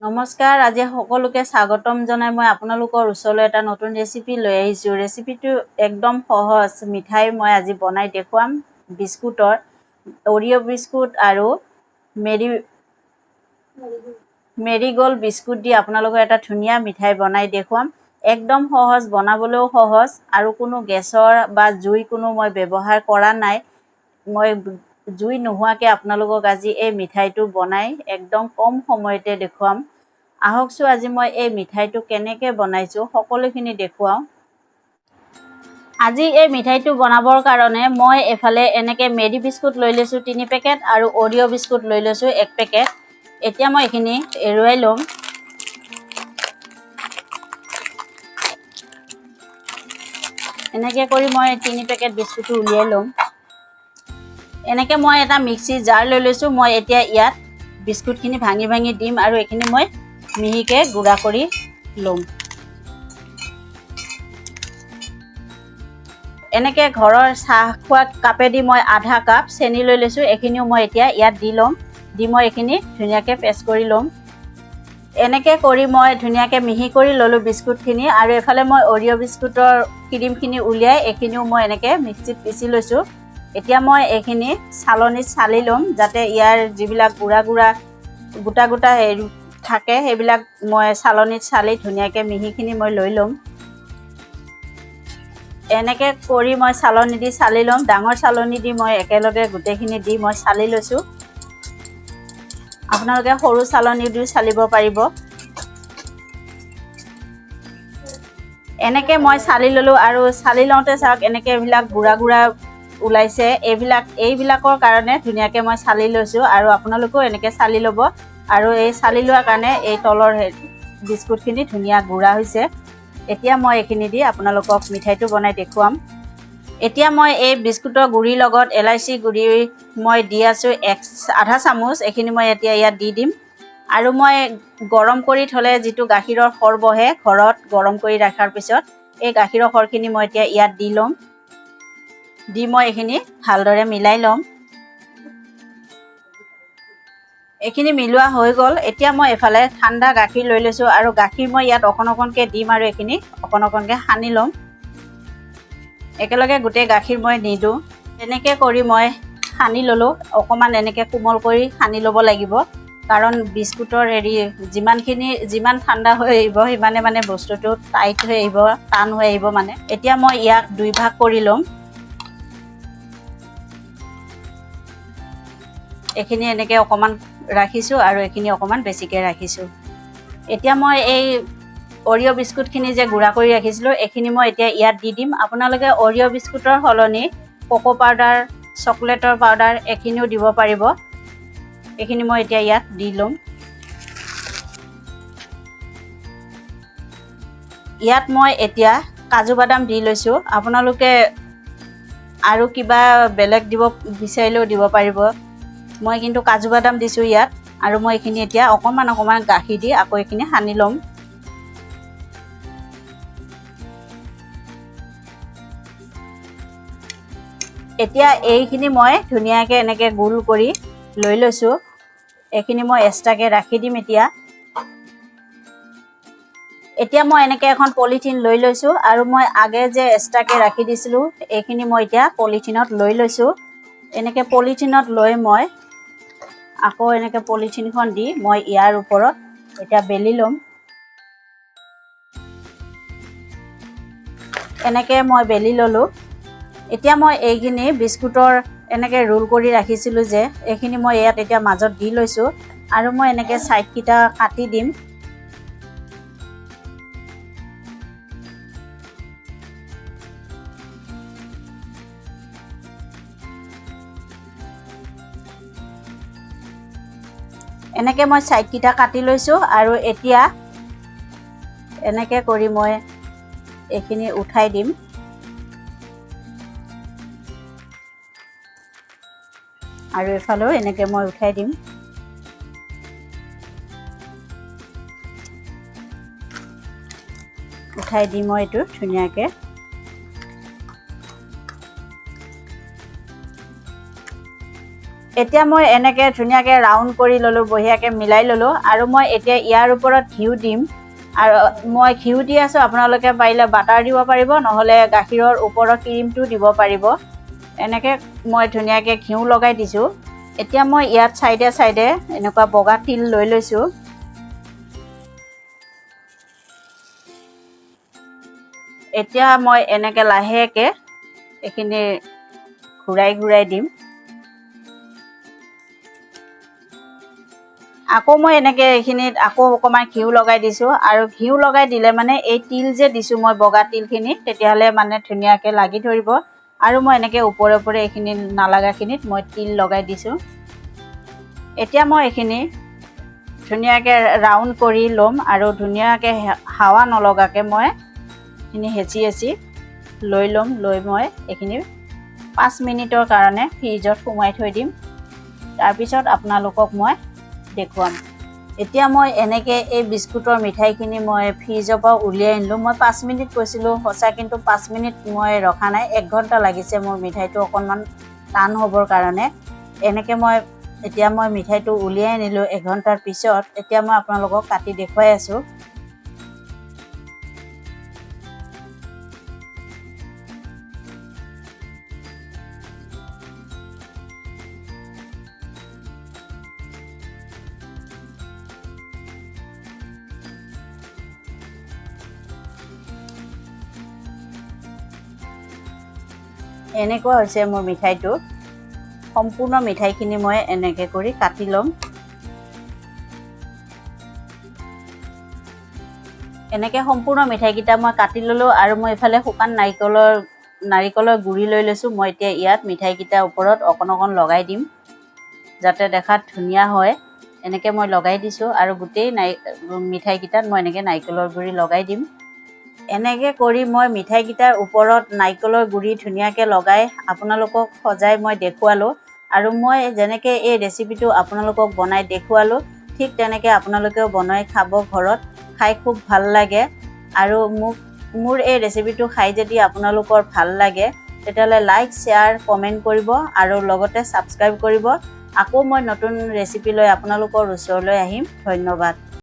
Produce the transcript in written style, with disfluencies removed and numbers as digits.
নমস্কাৰ আজি সকলোকে স্বাগতম জনাই মই আপোনালোকৰ ওচৰলৈ এটা নতুন ৰেচিপি লৈ আহিছোঁ। ৰেচিপিটো একদম সহজ মিঠাই মই আজি বনাই দেখুৱাম। বিস্কুটৰ অৰিঅ' বিস্কুট আৰু মেৰিগোল্ড বিস্কুট দি আপোনালোকৰ এটা ধুনীয়া মিঠাই বনাই দেখুৱাম। একদম সহজ, বনাবলৈও সহজ আৰু কোনো গেছৰ বা জুই কোনো মই ব্যৱহাৰ কৰা নাই। মই জুই নোহোৱাকৈ আপোনালোকক আজি এই মিঠাইটো বনাই একদম কম সময়তে দেখুৱাম। আহকচোন আজি মই এই মিঠাইটো কেনেকৈ বনাইছোঁ সকলোখিনি দেখুৱাওঁ। আজি এই মিঠাইটো বনাবৰ কাৰণে মই এফালে এনেকৈ মেৰি বিস্কুট লৈ লৈছোঁ 3 পেকেট আৰু অৰিঅ' বিস্কুট লৈ লৈছোঁ 1 পেকেট। এতিয়া মই এইখিনি এৰুৱাই ল'ম। এনেকৈ কৰি মই 3 পেকেট বিস্কুটটো উলিয়াই ল'ম। এনেকৈ মই এটা মিক্সি জাৰ লৈ লৈছোঁ। মই এতিয়া ইয়াত বিস্কুটখিনি ভাঙি ভাঙি দিম আৰু এইখিনি মই মিহিকৈ গুড়া কৰি ল'ম। এনেকৈ ঘৰৰ চাহ খোৱা কাপেদি মই আধা কাপ চেনি লৈ লৈছোঁ। এইখিনিও মই এতিয়া ইয়াত দি ল'ম। দি মই এইখিনি ধুনীয়াকৈ পেষ্ট কৰি ল'ম। এনেকৈ কৰি মই ধুনীয়াকৈ মিহি কৰি ল'লোঁ বিস্কুটখিনি আৰু এফালে মই অৰিঅ' বিস্কুটৰ ক্ৰীমখিনি উলিয়াই এইখিনিও মই এনেকৈ মিক্সিত পিচি লৈছোঁ। এতিয়া মই এইখিনি চালনীত চালি ল'ম যাতে ইয়াৰ যিবিলাক গোটা গোটা থাকে সেইবিলাক মই চালনীত চালি ধুনীয়াকৈ মিহিখিনি মই লৈ ল'ম। এনেকৈ কৰি মই চালনী দি চালি ল'ম। ডাঙৰ চালনী দি মই একেলগে গোটেইখিনি দি মই চালি লৈছোঁ। আপোনালোকে সৰু চালনী দিও চালিব পাৰিব। এনেকৈ মই চালি ল'লোঁ আৰু চালি লওঁতে চাওক এনেকৈ এইবিলাক গুড়া ওলাইছে। এইবিলাকৰ কাৰণে ধুনীয়াকৈ মই চালি লৈছোঁ আৰু আপোনালোকেও এনেকৈ চালি ল'ব। আৰু এই চালি লোৱাৰ কাৰণে এই তলৰ বিস্কুটখিনি ধুনীয়া গুড়া হৈছে। এতিয়া মই এইখিনি দি আপোনালোকক মিঠাইটো বনাই দেখুৱাম। এতিয়া মই এই বিস্কুটৰ গুড়িৰ লগত এলাচি গুড়ি মই দি আছোঁ আধা চামুচ। এইখিনি মই এতিয়া ইয়াত দি দিম আৰু মই গৰম কৰি থ'লে যিটো গাখীৰৰ সৰ বহে ঘৰত গৰম কৰি ৰখাৰ পিছত এই গাখীৰৰ সৰখিনি মই এতিয়া ইয়াত দি ল'ম। দি মই এইখিনি ভালদৰে মিলাই ল'ম। এইখিনি মিলোৱা হৈ গ'ল। এতিয়া মই এফালে ঠাণ্ডা গাখীৰ লৈ লৈছোঁ আৰু গাখীৰ মই ইয়াত অকণকৈ দিম আৰু এইখিনি অকণকৈ সানি ল'ম। একেলগে গোটেই গাখীৰ মই নিদিওঁ। তেনেকৈ কৰি মই সানি ল'লোঁ। অকণমান এনেকৈ কোমল কৰি সানি ল'ব লাগিব কাৰণ বিস্কুটৰ যিমান ঠাণ্ডা হৈ আহিব সিমানে মানে বস্তুটো টাইট হৈ আহিব, টান হৈ আহিব মানে। এতিয়া মই ইয়াক 2 ভাগ কৰি ল'ম। এইখিনি এনেকৈ অকণমান ৰাখিছোঁ আৰু এইখিনি অকণমান বেছিকৈ ৰাখিছোঁ। এতিয়া মই এই অৰিঅ' বিস্কুটখিনি যে গুড়া কৰি ৰাখিছিলোঁ এইখিনি মই এতিয়া ইয়াত দি দিম। আপোনালোকে অৰিঅ' বিস্কুটৰ সলনি কোকো পাউডাৰ, চকলেটৰ পাউডাৰ এইখিনিও দিব পাৰিব। এইখিনি মই এতিয়া ইয়াত দি ল'ম। ইয়াত মই এতিয়া কাজু বাদাম দি লৈছোঁ। আপোনালোকে আৰু কিবা বেলেগ দিব বিচাৰিলেও দিব পাৰিব। মই কিন্তু কাজু বাদাম দিছোঁ ইয়াত আৰু মই এইখিনি এতিয়া অকণমান গাখীৰ দি আকৌ এইখিনি সানি ল'ম। এতিয়া এইখিনি মই ধুনীয়াকৈ এনেকৈ গোল কৰি লৈ লৈছোঁ। এইখিনি মই এক্সট্ৰাকৈ ৰাখি দিম। এতিয়া মই এনেকৈ এখন পলিথিন লৈ লৈছোঁ আৰু মই আগে যে এক্সট্ৰাকৈ ৰাখি দিছিলোঁ এইখিনি মই এতিয়া পলিথিনত লৈ লৈছোঁ। এনেকৈ পলিথিনত লৈ মই আকৌ এনেকৈ পলিথিনখন দি মই ইয়াৰ ওপৰত এতিয়া বেলি ল'ম। এনেকৈ মই বেলি ল'লোঁ। এতিয়া মই এইখিনি বিস্কুটৰ এনেকৈ ৰোল কৰি ৰাখিছিলোঁ যে এইখিনি মই ইয়াত এতিয়া মাজত দি লৈছোঁ আৰু মই এনেকৈ ছাইডকেইটা কাটি দিম। এনেকৈ মই ছাইডকেইটা কাটি লৈছোঁ আৰু এতিয়া এনেকৈ কৰি মই এইখিনি উঠাই দিম। আৰু এফালেও এনেকৈ মই উঠাই দিম। উঠাই দি মই এইটো ধুনীয়াকৈ এতিয়া মই এনেকৈ ধুনীয়াকৈ ৰাউণ্ড কৰি ল'লোঁ, বঢ়িয়াকৈ মিলাই ল'লোঁ আৰু মই এতিয়া ইয়াৰ ওপৰত ঘিউ দিম আৰু মই ঘিউ দি আছোঁ। আপোনালোকে পাৰিলে বাটাৰ দিব পাৰিব, নহ'লে গাখীৰৰ ওপৰৰ ক্ৰীমটো দিব পাৰিব। এনেকৈ মই ধুনীয়াকৈ ঘিউ লগাই দিছোঁ। এতিয়া মই ইয়াত চাইডে চাইডে এনেকুৱা বগা তিল লৈ লৈছোঁ। এতিয়া মই এনেকৈ লাহেকৈ এইখিনি ঘূৰাই ঘূৰাই দিম। আকৌ মই এনেকৈ এইখিনিত আকৌ অকণমান ঘিউ লগাই দিছোঁ আৰু ঘিউ লগাই দিলে মানে এই তিল যে দিছোঁ মই বগা তিলখিনি, তেতিয়াহ'লে মানে ধুনীয়াকৈ লাগি ধৰিব। আৰু মই এনেকৈ ওপৰে ওপৰে এইখিনি নালাগাখিনিত মই তিল লগাই দিছোঁ। এতিয়া মই এইখিনি ধুনীয়াকৈ ৰাউণ্ড কৰি ল'ম আৰু ধুনীয়াকৈ হাৱা নলগাকৈ মই এইখিনি হেঁচি লৈ ল'ম। লৈ মই এইখিনি 5 মিনিটৰ কাৰণে ফ্ৰিজত সোমাই থৈ দিম। তাৰপিছত আপোনালোকক মই দেখুৱাম। এতিয়া মই এনেকৈ এই বিস্কুটৰ মিঠাইখিনি মই ফ্ৰিজৰ পৰা উলিয়াই আনিলোঁ। মই 5 মিনিট কৈছিলোঁ সঁচা, কিন্তু 5 মিনিট মই ৰখা নাই, 1 ঘণ্টা লাগিছে মোৰ মিঠাইটো অকণমান টান হ'বৰ কাৰণে। এনেকৈ এতিয়া মই মিঠাইটো উলিয়াই আনিলোঁ 1 ঘণ্টাৰ পিছত। এতিয়া মই আপোনালোকক কাটি দেখুৱাই আছোঁ। এনেকুৱা হৈছে মোৰ মিঠাইটো। সম্পূৰ্ণ মিঠাইখিনি মই এনেকৈ কৰি কাটি ল'ম। এনেকৈ সম্পূৰ্ণ মিঠাইকেইটা মই কাটি ল'লোঁ আৰু মই এইফালে শুকান নাৰিকলৰ গুড়ি লৈ লৈছোঁ। মই এতিয়া ইয়াত মিঠাইকেইটাৰ ওপৰত অকণ অকণ লগাই দিম, যাতে দেখাত ধুনীয়া হয়। এনেকৈ মই লগাই দিছোঁ আৰু গোটেই মিঠাইকেইটাত মই এনেকৈ নাৰিকলৰ গুড়ি লগাই দিম। এনেকৈ কৰি মই মিঠাইকেইটাৰ ওপৰত নাৰিকলৰ গুড়ি ধুনীয়াকৈ লগাই আপোনালোকক সজাই মই দেখুৱালোঁ। আৰু মই যেনেকৈ এই ৰেচিপিটো আপোনালোকক বনাই দেখুৱালোঁ, ঠিক তেনেকৈ আপোনালোকেও বনাই খাব ঘৰত। খাই খুব ভাল লাগে। আৰু মোৰ এই ৰেচিপিটো খাই যদি আপোনালোকৰ ভাল লাগে, তেতিয়াহ'লে লাইক, শ্বেয়াৰ, কমেণ্ট কৰিব আৰু লগতে ছাবস্ক্ৰাইব কৰিব। আকৌ মই নতুন ৰেচিপি লৈ আপোনালোকৰ ওচৰলৈ আহিম। ধন্যবাদ।